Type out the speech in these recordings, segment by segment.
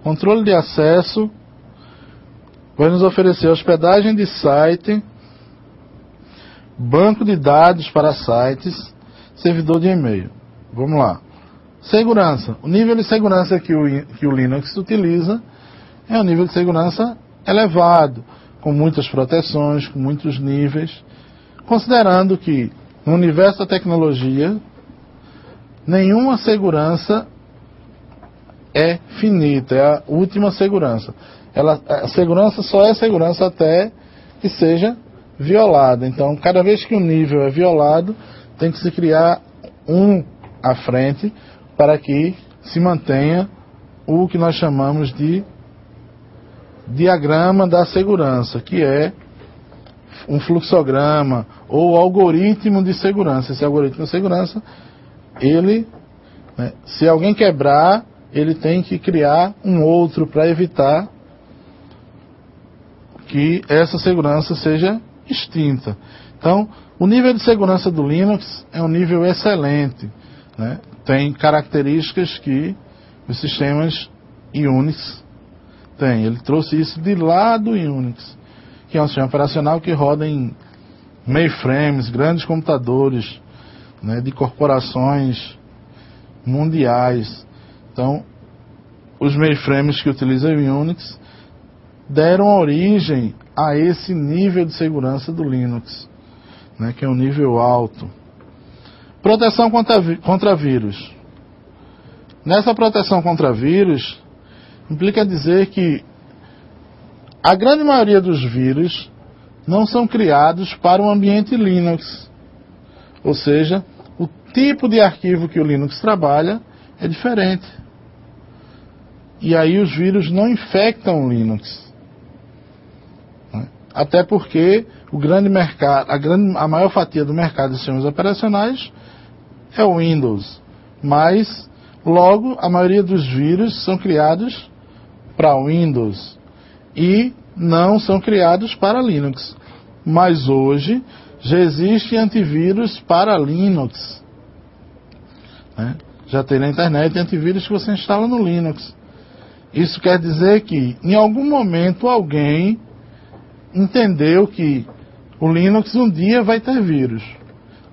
Controle de acesso vai nos oferecer hospedagem de site, banco de dados para sites, servidor de e-mail. Vamos lá. Segurança. O nível de segurança que o Linux utiliza é um nível de segurança elevado, com muitas proteções, com muitos níveis, considerando que no universo da tecnologia nenhuma segurança é finita, é a última segurança. A segurança só é segurança até que seja violada. Então, cada vez que um nível é violado, tem que se criar um à frente para que se mantenha o que nós chamamos de diagrama da segurança, que é um fluxograma ou algoritmo de segurança. Esse algoritmo de segurança, se alguém quebrar, ele tem que criar um outro para evitar que essa segurança seja extinta. Então, o nível de segurança do Linux é um nível excelente, né? Tem características que os sistemas Unix têm. Ele trouxe isso de lá do Unix, que é um sistema operacional que roda em mainframes, grandes computadores, né, de corporações mundiais. Então, os mainframes que utilizam o Unix deram origem a esse nível de segurança do Linux, né, que é um nível alto. Proteção contra vírus. Nessa proteção contra vírus, implica dizer que a grande maioria dos vírus não são criados para o ambiente Linux. Ou seja, o tipo de arquivo que o Linux trabalha é diferente. E aí os vírus não infectam o Linux. Até porque o grande mercado, a maior fatia do mercado de sistemas operacionais é o Windows. Mas, logo, a maioria dos vírus são criados para Windows e não são criados para Linux. Mas hoje já existe antivírus para Linux, né? Já tem na internet antivírus que você instala no Linux. Isso quer dizer que em algum momento alguém entendeu que o Linux um dia vai ter vírus,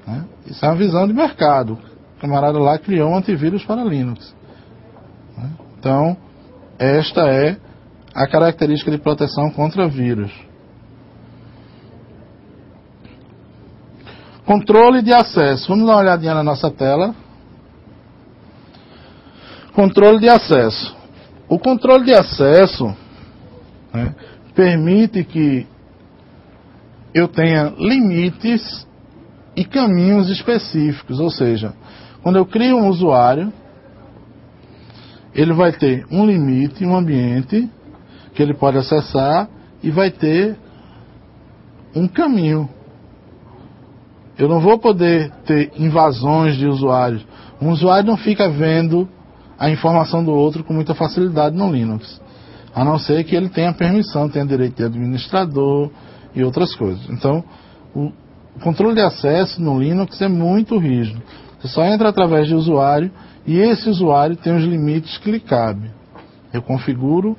né? Isso é uma visão de mercado. O camarada lá criou um antivírus para Linux, né? Então, esta é a característica de proteção contra vírus. Controle de acesso. Vamos dar uma olhadinha na nossa tela. Controle de acesso. O controle de acesso, né, permite que eu tenha limites e caminhos específicos. Ou seja, quando eu crio um usuário, ele vai ter um limite, um ambiente que ele pode acessar e vai ter um caminho. Eu não vou poder ter invasões de usuários. Um usuário não fica vendo a informação do outro com muita facilidade no Linux, a não ser que ele tenha permissão, tenha direito de administrador e outras coisas. Então, o controle de acesso no Linux é muito rígido. Você só entra através de usuário e esse usuário tem os limites que lhe cabe. Eu configuro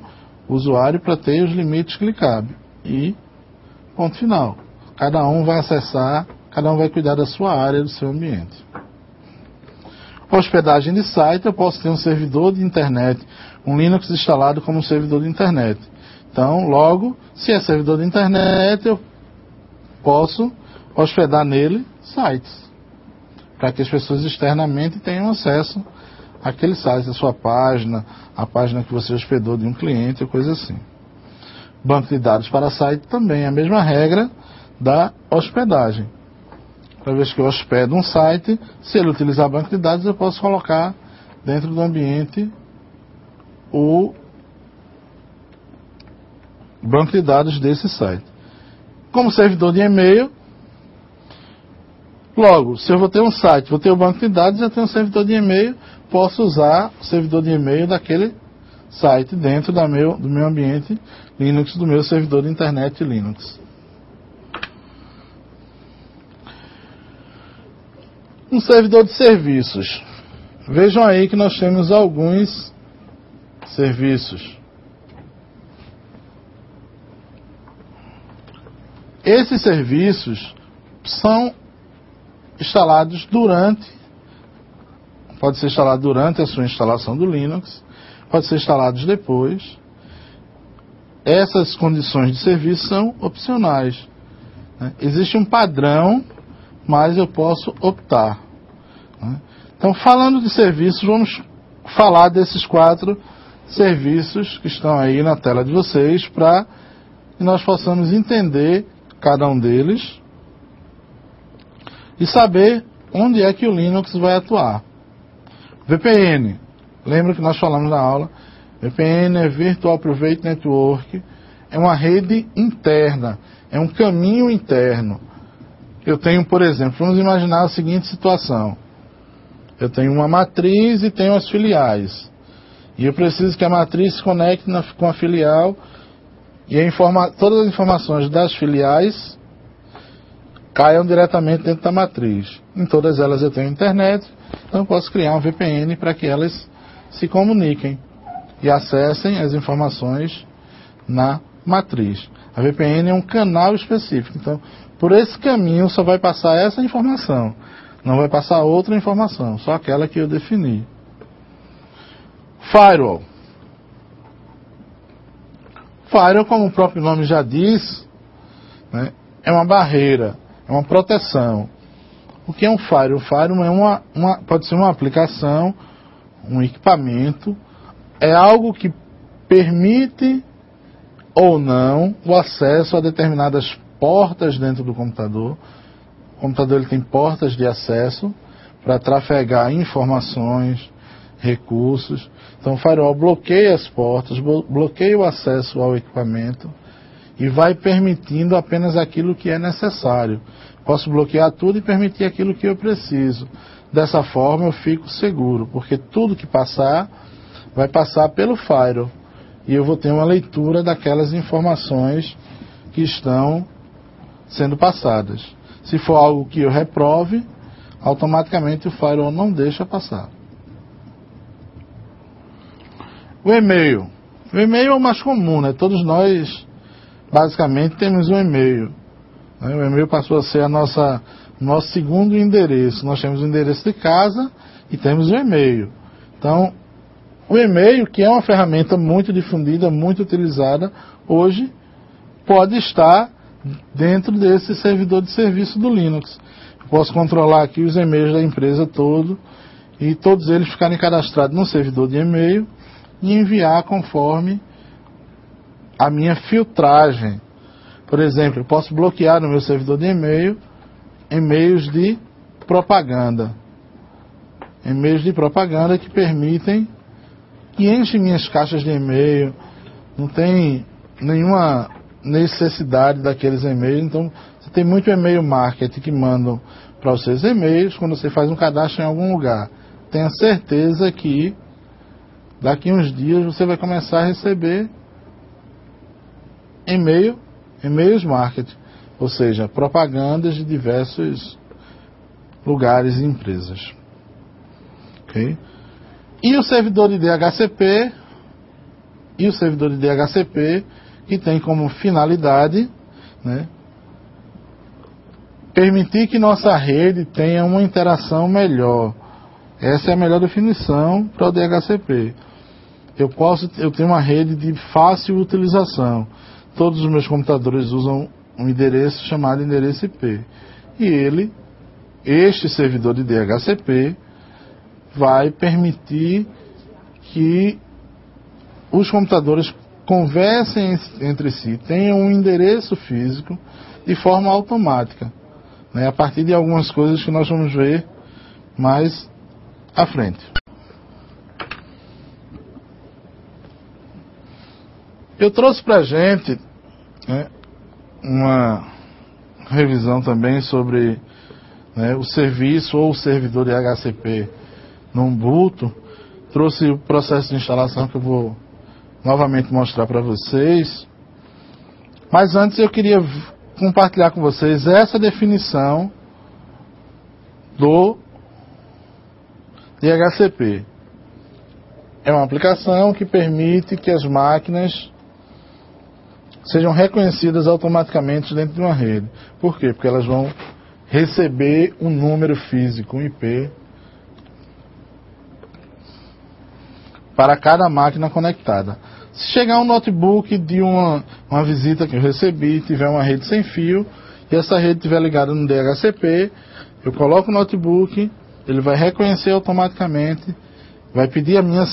o usuário para ter os limites que lhe cabe. E ponto final. Cada um vai acessar, cada um vai cuidar da sua área, do seu ambiente. Hospedagem de site, eu posso ter um servidor de internet, um Linux instalado como um servidor de internet. Então, logo, se é servidor de internet, eu posso hospedar nele sites, para que as pessoas externamente tenham acesso àquele site, à sua página, a página que você hospedou de um cliente, ou coisa assim. Banco de dados para site também, a mesma regra da hospedagem. Cada vez que eu hospedo um site, se ele utilizar banco de dados, eu posso colocar dentro do ambiente o banco de dados desse site. Como servidor de e-mail, logo, se eu vou ter um site, vou ter o banco de dados, já tenho um servidor de e-mail, posso usar o servidor de e-mail daquele site dentro do meu ambiente Linux, do meu servidor de internet Linux. Um servidor de serviços. Vejam aí que nós temos alguns serviços. Esses serviços são instalados pode ser instalado durante a sua instalação do Linux, pode ser instalados depois. Essas condições de serviço são opcionais, né? Existe um padrão, mas eu posso optar, né? Então, falando de serviços, vamos falar desses 4 serviços que estão aí na tela de vocês, para que nós possamos entender cada um deles e saber onde é que o Linux vai atuar. VPN, lembra que nós falamos na aula, VPN é Virtual Private Network, é uma rede interna, é um caminho interno. Eu tenho, por exemplo, vamos imaginar a seguinte situação: eu tenho uma matriz e tenho as filiais, e eu preciso que a matriz se conecte com a filial, e todas as informações das filiais caiam diretamente dentro da matriz. Em todas elas eu tenho internet, então eu posso criar um VPN para que elas se comuniquem e acessem as informações na matriz. A VPN é um canal específico, então por esse caminho só vai passar essa informação, não vai passar outra informação, só aquela que eu defini. Firewall. Firewall, como o próprio nome já diz, né, é uma barreira, é uma proteção. O que é um firewall? O firewall pode ser uma aplicação, um equipamento, é algo que permite ou não o acesso a determinadas portas dentro do computador. O computador ele tem portas de acesso para trafegar informações, recursos. Então o firewall bloqueia as portas, bloqueia o acesso ao equipamento e vai permitindo apenas aquilo que é necessário. Posso bloquear tudo e permitir aquilo que eu preciso. Dessa forma eu fico seguro, porque tudo que passar vai passar pelo firewall e eu vou ter uma leitura daquelas informações que estão sendo passadas. Se for algo que eu reprove, automaticamente o firewall não deixa passar. O e-mail. O e-mail é o mais comum, né? Todos nós basicamente temos um e-mail. O e-mail passou a ser nosso segundo endereço. Nós temos o endereço de casa e temos o e-mail. Então, o e-mail, que é uma ferramenta muito difundida, muito utilizada, hoje pode estar dentro desse servidor de serviço do Linux. Eu posso controlar aqui os e-mails da empresa todo e todos eles ficarem cadastrados no servidor de e-mail e enviar conforme a minha filtragem. Por exemplo, eu posso bloquear no meu servidor de e-mail e-mails de propaganda. E-mails de propaganda que permitem que enchem minhas caixas de e-mail. Não tem nenhuma necessidade daqueles e-mails. Então, você tem muito e-mail marketing que mandam para os seus e-mails quando você faz um cadastro em algum lugar. Tenha certeza que daqui a uns dias você vai começar a receber e-mails marketing, ou seja, propagandas de diversos lugares e empresas. Okay? E o servidor de DHCP, que tem como finalidade, né, permitir que nossa rede tenha uma interação melhor. Essa é a melhor definição para o DHCP. Eu tenho uma rede de fácil utilização. Todos os meus computadores usam um endereço chamado endereço IP. E este servidor de DHCP, vai permitir que os computadores conversem entre si, tenham um endereço físico de forma automática, né, a partir de algumas coisas que nós vamos ver mais à frente. Eu trouxe para a gente, né, uma revisão também sobre, né, o serviço ou o servidor de DHCP no Ubuntu. Trouxe o processo de instalação que eu vou novamente mostrar para vocês. Mas antes eu queria compartilhar com vocês essa definição do DHCP. É uma aplicação que permite que as máquinas sejam reconhecidas automaticamente dentro de uma rede. Por quê? Porque elas vão receber um número físico, um IP, para cada máquina conectada. Se chegar um notebook de uma visita que eu recebi, tiver uma rede sem fio, e essa rede estiver ligada no DHCP, eu coloco o notebook, ele vai reconhecer automaticamente, vai pedir a minha